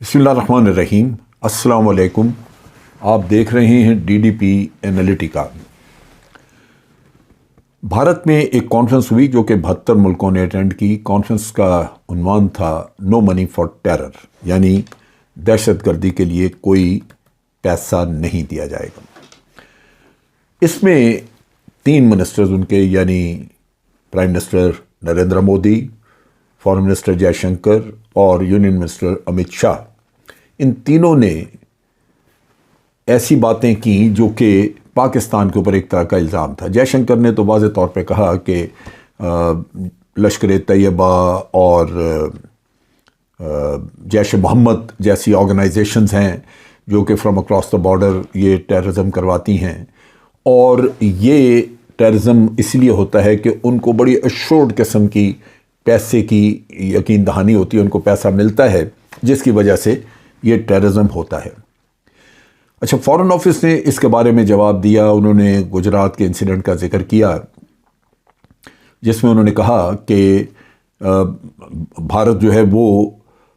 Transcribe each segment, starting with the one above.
بسم اللہ الرحمن الرحیم۔ السلام علیکم۔ آپ دیکھ رہے ہیں DDP انالیٹیکا۔ بھارت میں ایک کانفرنس ہوئی جو کہ 72 ملکوں نے اٹینڈ کی۔ کانفرنس کا عنوان تھا نو منی فار ٹیرر، یعنی دہشت گردی کے لیے کوئی پیسہ نہیں دیا جائے گا۔ اس میں 3 منسٹرز ان کے، یعنی prime minister Narendra Modi, foreign minister Jaishankar اور یونین منسٹر امت شاہ، ان تینوں نے ایسی باتیں کی جو کہ پاکستان کے اوپر ایک طرح کا الزام تھا۔ جے شنکر نے تو واضح طور پہ کہا کہ لشکر طیبہ اور جیش محمد جیسی آرگنائزیشنز ہیں جو کہ فرام اکراس دا بارڈر یہ ٹیررزم کرواتی ہیں، اور یہ ٹیررزم اس لیے ہوتا ہے کہ ان کو بڑی ایشورڈ قسم کی پیسے کی یقین دہانی ہوتی ہے، ان کو پیسہ ملتا ہے جس کی وجہ سے یہ ٹیررزم ہوتا ہے۔ اچھا، فارن آفس نے اس کے بارے میں جواب دیا۔ انہوں نے گجرات کے انسیڈنٹ کا ذکر کیا جس میں انہوں نے کہا کہ بھارت جو ہے وہ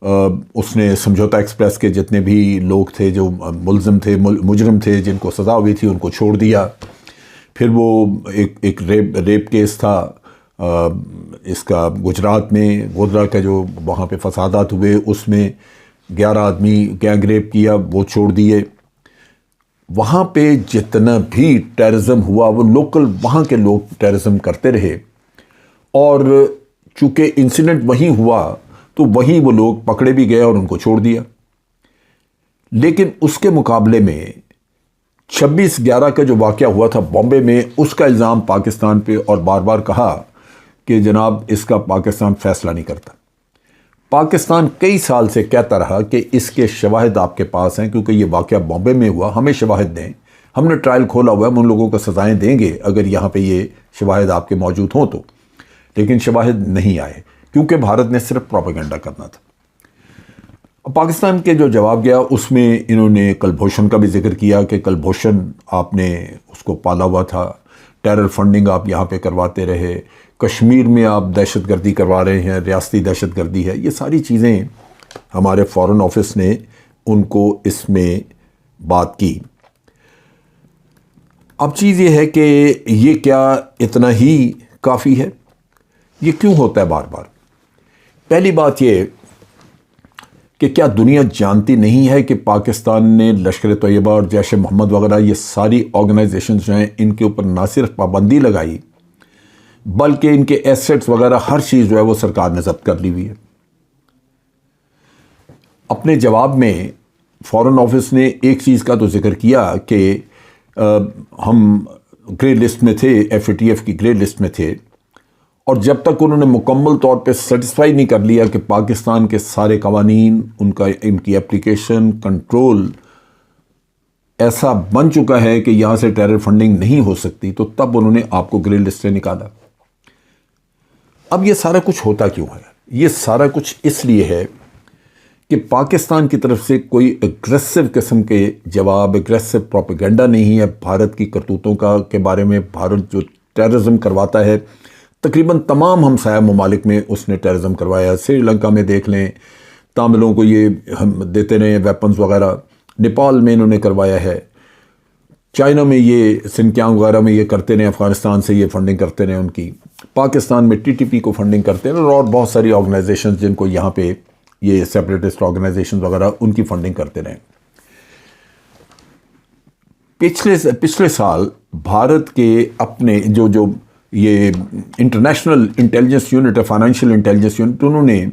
اس نے سمجھوتا ایکسپریس کے جتنے بھی لوگ تھے جو ملزم تھے، مجرم تھے، جن کو سزا ہوئی تھی، ان کو چھوڑ دیا۔ پھر وہ ایک ریپ کیس تھا اس کا گجرات میں، گودرا کا جو وہاں پہ فسادات ہوئے، اس میں 11 آدمی گینگ ریپ کیا، وہ چھوڑ دیے۔ وہاں پہ جتنا بھی ٹیررزم ہوا وہ لوکل وہاں کے لوگ ٹیررزم کرتے رہے، اور چونکہ انسیڈنٹ وہیں ہوا تو وہیں وہ لوگ پکڑے بھی گئے اور ان کو چھوڑ دیا۔ لیکن اس کے مقابلے میں 26/11 کا جو واقعہ ہوا تھا بامبے میں، اس کا الزام پاکستان پہ، اور بار بار کہا کہ جناب اس کا پاکستان فیصلہ نہیں کرتا۔ پاکستان کئی سال سے کہتا رہا کہ اس کے شواہد آپ کے پاس ہیں، کیونکہ یہ واقعہ بامبے میں ہوا، ہمیں شواہد دیں، ہم نے ٹرائل کھولا ہوا ہے، ہم ان لوگوں کو سزائیں دیں گے اگر یہاں پہ یہ شواہد آپ کے موجود ہوں تو۔ لیکن شواہد نہیں آئے کیونکہ بھارت نے صرف پروپیگنڈا کرنا تھا۔ پاکستان کے جو جواب گیا اس میں انہوں نے کلبھوشن کا بھی ذکر کیا کہ کلبھوشن آپ نے اس کو پالا ہوا تھا، ٹیرر فنڈنگ آپ یہاں پہ کرواتے رہے، کشمیر میں آپ دہشت گردی کروا رہے ہیں، ریاستی دہشت گردی ہے۔ یہ ساری چیزیں ہمارے فارن آفس نے ان کو اس میں بات کی۔ اب چیز یہ ہے کہ یہ کیا اتنا ہی کافی ہے؟ یہ کیوں ہوتا ہے بار بار؟ پہلی بات یہ کہ کیا دنیا جانتی نہیں ہے کہ پاکستان نے لشکر طیبہ اور جیش محمد وغیرہ یہ ساری آرگنائزیشنز جو ہیں ان کے اوپر نہ صرف پابندی لگائی بلکہ ان کے ایسٹس وغیرہ ہر چیز جو ہے وہ سرکار نے ضبط کر لی ہوئی ہے۔ اپنے جواب میں فارن آفس نے ایک چیز کا تو ذکر کیا کہ ہم گرے لسٹ میں تھے، FATF کی گرے لسٹ میں تھے، اور جب تک انہوں نے مکمل طور پہ سیٹسفائی نہیں کر لیا کہ پاکستان کے سارے قوانین، ان کی اپلیکیشن، کنٹرول ایسا بن چکا ہے کہ یہاں سے ٹیرر فنڈنگ نہیں ہو سکتی، تو تب انہوں نے آپ کو گرے لسٹ سے نکالا۔ اب یہ سارا کچھ ہوتا کیوں ہے؟ یہ سارا کچھ اس لیے ہے کہ پاکستان کی طرف سے کوئی اگریسو قسم کے جواب، اگریسو پروپیگنڈا نہیں ہے بھارت کی کرتوتوں کے بارے میں۔ بھارت جو ٹیررزم کرواتا ہے، تقریباً تمام ہمسایہ ممالک میں اس نے ٹیررزم کروایا۔ سری لنکا میں دیکھ لیں، تاملوں کو یہ ہم دیتے رہے ویپنز وغیرہ، نیپال میں انہوں نے کروایا ہے، چائنا میں یہ سنکیانگ وغیرہ میں یہ کرتے رہے، افغانستان سے یہ فنڈنگ کرتے رہے ان کی، پاکستان میں TTP کو فنڈنگ کرتے رہے، اور بہت ساری آرگنائزیشنز جن کو یہاں پہ یہ سیپریٹسٹ آرگنائزیشنز وغیرہ ان کی فنڈنگ کرتے رہے۔ پچھلے سال بھارت کے اپنے جو یہ انٹرنیشنل انٹیلیجنس یونٹ ہے، فائنینشیل انٹیلیجنس یونٹ، انہوں نے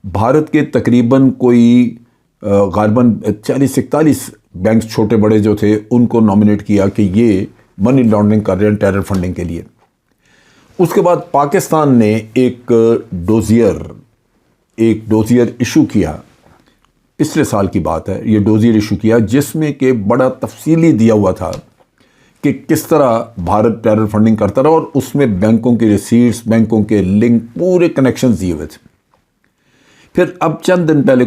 بھارت کے تقریباً کوئی غالباً 40-41 بینکس چھوٹے بڑے جو تھے ان کو نامنیٹ کیا کہ یہ منی لانڈرنگ کر رہے ہیں ٹیرر فنڈنگ کے لیے۔ اس کے بعد پاکستان نے ایک ڈوزیئر ایشو کیا، پچھلے سال کی بات ہے، یہ ڈوزیئر ایشو کیا جس میں کہ بڑا تفصیلی دیا ہوا تھا کہ کس طرح بھارت ٹیرر فنڈنگ کرتا رہا، اور اس میں بینکوں کی ریسیٹس، بینکوں کے لنک، پورے کنیکشنز دیے ہوئے تھے۔ پھر اب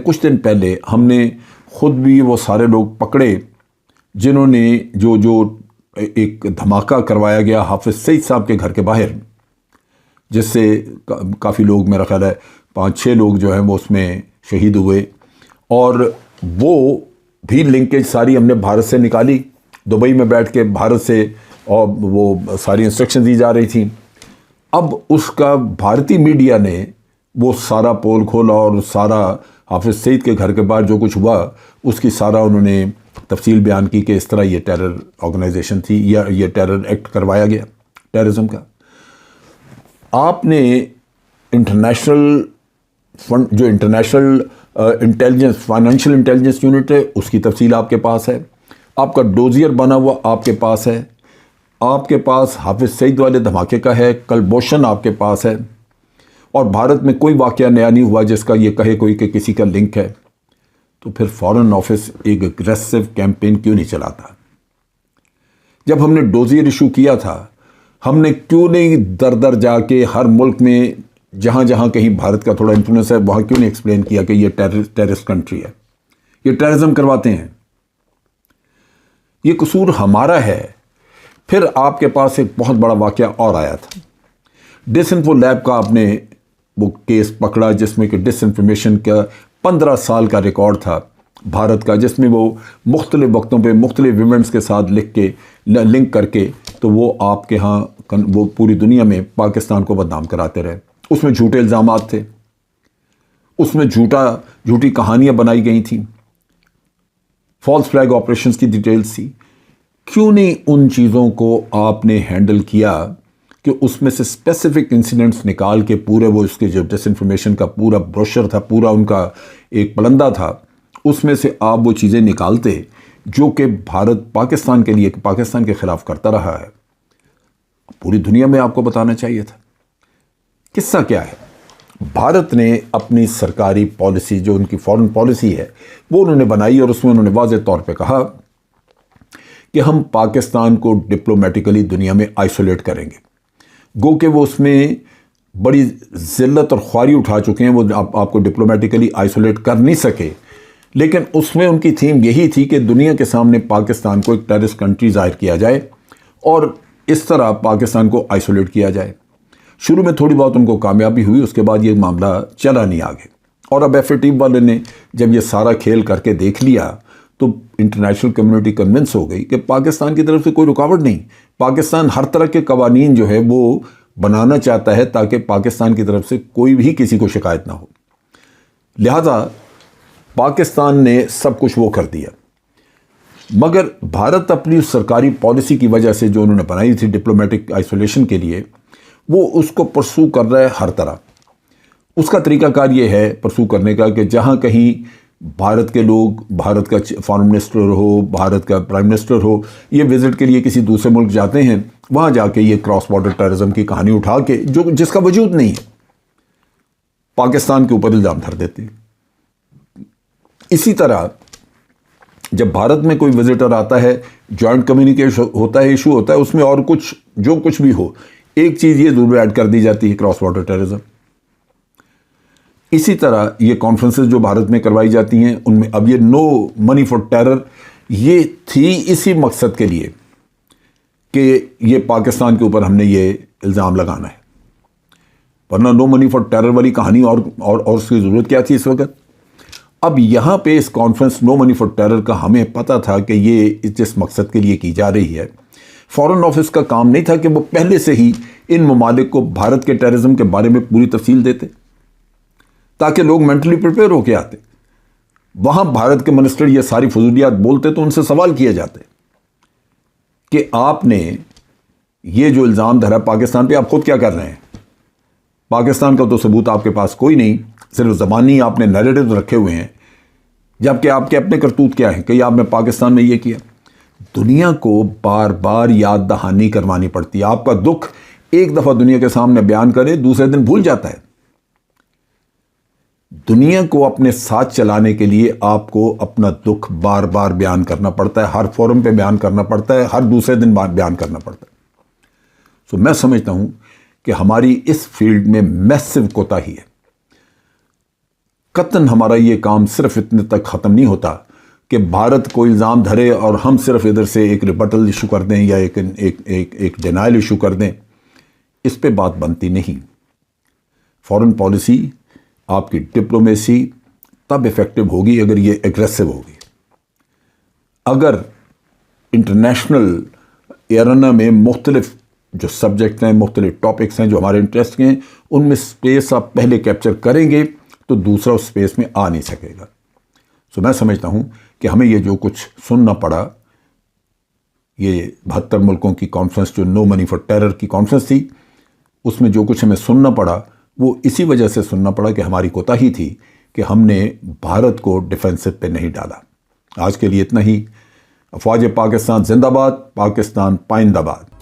کچھ دن پہلے ہم نے خود بھی وہ سارے لوگ پکڑے جنہوں نے جو ایک دھماکہ کروایا گیا حافظ سعید صاحب کے گھر کے باہر، جس سے کافی لوگ، میرا خیال ہے 5-6 لوگ جو ہیں وہ اس میں شہید ہوئے، اور وہ بھی لنکیج ساری ہم نے بھارت سے نکالی، دبئی میں بیٹھ کے بھارت سے، اور وہ ساری انسٹرکشن دی جا رہی تھیں۔ اب اس کا بھارتی میڈیا نے وہ سارا پول کھولا اور سارا حافظ سعید کے گھر کے باہر جو کچھ ہوا اس کی سارا انہوں نے تفصیل بیان کی کہ اس طرح یہ ٹیرر آرگنائزیشن تھی یا یہ ٹیرر ایکٹ کروایا گیا ٹیررزم کا۔ آپ نے انٹرنیشنل فنڈ، جو international intelligence financial intelligence unit ہے، اس کی تفصیل آپ کے پاس ہے، آپ کا ڈوزیئر بنا ہوا آپ کے پاس ہے، آپ کے پاس حافظ سعید والے دھماکے کا ہے، کلبھوشن آپ کے پاس ہے، اور بھارت میں کوئی واقعہ نیا نہیں ہوا جس کا یہ کہے کوئی کہ کسی کا لنک ہے، تو پھر فارن آفس ایک اگریسو کیمپین کیوں نہیں چلاتا؟ جب ہم نے ڈوزیئر ایشو کیا تھا، ہم نے کیوں نہیں در در جا کے ہر ملک میں جہاں جہاں کہیں بھارت کا تھوڑا انفلوئنس ہے وہاں کیوں نہیں ایکسپلین کیا کہ یہ ٹیررسٹ کنٹری ہے، یہ ٹیررزم کرواتے ہیں؟ یہ قصور ہمارا ہے۔ پھر آپ کے پاس ایک بہت بڑا واقعہ اور آیا تھا، ڈس انفو لیب کا آپ نے وہ کیس پکڑا جس میں کہ ڈس انفارمیشن کا 15 سال کا ریکارڈ تھا بھارت کا، جس میں وہ مختلف وقتوں پہ مختلف ایونٹس کے ساتھ لکھ کے لنک کر کے تو وہ آپ کے ہاں وہ پوری دنیا میں پاکستان کو بدنام کراتے رہے۔ اس میں جھوٹے الزامات تھے، اس میں جھوٹی کہانیاں بنائی گئی تھیں، فالس فلیگ آپریشنز کی ڈیٹیلز تھی۔ کیوں نہیں ان چیزوں کو آپ نے ہینڈل کیا کہ اس میں سے اسپیسیفک انسیڈنٹس نکال کے پورے وہ اس کے جو ڈس انفارمیشن کا پورا بروشر تھا، پورا ان کا ایک پلندہ تھا، اس میں سے آپ وہ چیزیں نکالتے جو کہ بھارت پاکستان کے لیے پاکستان کے خلاف کرتا رہا ہے، پوری دنیا میں آپ کو بتانا چاہیے تھا۔ قصہ کیا ہے؟ بھارت نے اپنی سرکاری پالیسی جو ان کی فورن پالیسی ہے وہ انہوں نے بنائی، اور اس میں انہوں نے واضح طور پہ کہا کہ ہم پاکستان کو ڈپلومیٹیکلی دنیا میں آئسولیٹ کریں گے۔ گو کہ وہ اس میں بڑی ذلت اور خواری اٹھا چکے ہیں، وہ آپ کو ڈپلومیٹیکلی آئسولیٹ کر نہیں سکے، لیکن اس میں ان کی تھیم یہی تھی کہ دنیا کے سامنے پاکستان کو ایک ٹیررسٹ کنٹری ظاہر کیا جائے اور اس طرح پاکستان کو آئسولیٹ کیا جائے۔ شروع میں تھوڑی بہت ان کو کامیابی ہوئی، اس کے بعد یہ معاملہ چلا نہیں آگے، اور اب ایف اے ٹی والے نے جب یہ سارا کھیل کر کے دیکھ لیا تو انٹرنیشنل کمیونٹی کنونس ہو گئی کہ پاکستان کی طرف سے کوئی رکاوٹ نہیں، پاکستان ہر طرح کے قوانین جو ہے وہ بنانا چاہتا ہے تاکہ پاکستان کی طرف سے کوئی بھی کسی کو شکایت نہ ہو، لہذا پاکستان نے سب کچھ وہ کر دیا۔ مگر بھارت اپنی سرکاری پالیسی کی وجہ سے جو انہوں نے بنائی تھی ڈپلومیٹک آئسولیشن کے لیے، وہ اس کو پرسو کر رہا ہے ہر طرح۔ اس کا طریقہ کار یہ ہے پرسو کرنے کا کہ جہاں کہیں بھارت کے لوگ، بھارت کا فارن منسٹر ہو، بھارت کا پرائم منسٹر ہو، یہ وزٹ کے لیے کسی دوسرے ملک جاتے ہیں، وہاں جا کے یہ کراس بارڈر ٹیررزم کی کہانی اٹھا کے جس کا وجود نہیں ہے پاکستان کے اوپر الزام دھر دیتے ہیں۔ اسی طرح جب بھارت میں کوئی وزٹر آتا ہے، جوائنٹ کمیونیکیشن ہوتا ہے، ایشو ہوتا ہے، اس میں اور کچھ جو کچھ بھی ہو، ایک چیز یہ ضرور ایڈ کر دی جاتی ہے، کراس بارڈر ٹیررزم۔ اسی طرح یہ کانفرنسز جو بھارت میں کروائی جاتی ہیں ان میں اب یہ نو منی فار ٹیرر یہ تھی اسی مقصد کے لیے کہ یہ پاکستان کے اوپر ہم نے یہ الزام لگانا ہے، ورنہ نو منی فار ٹیرر والی کہانی اور اس کی ضرورت کیا تھی اس وقت؟ اب یہاں پہ اس conference no money for terror کا ہمیں پتہ تھا کہ یہ جس مقصد کے لیے کی جا رہی ہے، فارن آفس کا کام نہیں تھا کہ وہ پہلے سے ہی ان ممالک کو بھارت کے ٹیررزم کے بارے میں پوری تفصیل دیتے تاکہ لوگ مینٹلی پریپیئر ہو کے آتے۔ وہاں بھارت کے منسٹر یہ ساری فضولیات بولتے تو ان سے سوال کیا جاتے کہ آپ نے یہ جو الزام دھرا پاکستان پہ، آپ خود کیا کر رہے ہیں؟ پاکستان کا تو ثبوت آپ کے پاس کوئی نہیں، صرف زبانی آپ نے نیریٹیو رکھے ہوئے ہیں، جبکہ آپ کے اپنے کرتوت کیا ہیں کہ آپ نے پاکستان میں یہ کیا۔ دنیا کو بار بار یاد دہانی کروانی پڑتی ہے۔ آپ کا دکھ ایک دفعہ دنیا کے سامنے بیان کرے، دوسرے دن بھول جاتا ہے۔ دنیا کو اپنے ساتھ چلانے کے لیے آپ کو اپنا دکھ بار بار بیان کرنا پڑتا ہے، ہر فورم پہ بیان کرنا پڑتا ہے، ہر دوسرے دن بیان کرنا پڑتا ہے۔ سو میں سمجھتا ہوں کہ ہماری اس فیلڈ میں میسو کوتاہی ہے۔ قطعاً ہمارا یہ کام صرف اتنے تک ختم نہیں ہوتا کہ بھارت کو الزام دھرے اور ہم صرف ادھر سے ایک ریبٹل ایشو کر دیں یا ایک ڈینائل ایشو کر دیں، اس پہ بات بنتی نہیں۔ فورن پالیسی، آپ کی ڈپلومیسی، تب افیکٹو ہوگی اگر یہ ایگریسو ہوگی. اگر انٹرنیشنل ایرنا میں مختلف جو سبجیکٹ ہیں، مختلف ٹاپکس ہیں جو ہمارے انٹرسٹ کے ہیں، ان میں سپیس آپ پہلے کیپچر کریں گے تو دوسرا اس سپیس میں آ نہیں سکے گا. سو میں سمجھتا ہوں کہ ہمیں یہ جو کچھ سننا پڑا، یہ 72 ملکوں کی کانفرنس جو نو منی فار ٹیرر کی کانفرنس تھی، اس میں جو کچھ ہمیں سننا پڑا وہ اسی وجہ سے سننا پڑا کہ ہماری کوتاہی تھی کہ ہم نے بھارت کو ڈیفینسو پہ نہیں ڈالا. آج کے لیے اتنا ہی. افواج پاکستان زندہ باد، پاکستان پائندہ باد.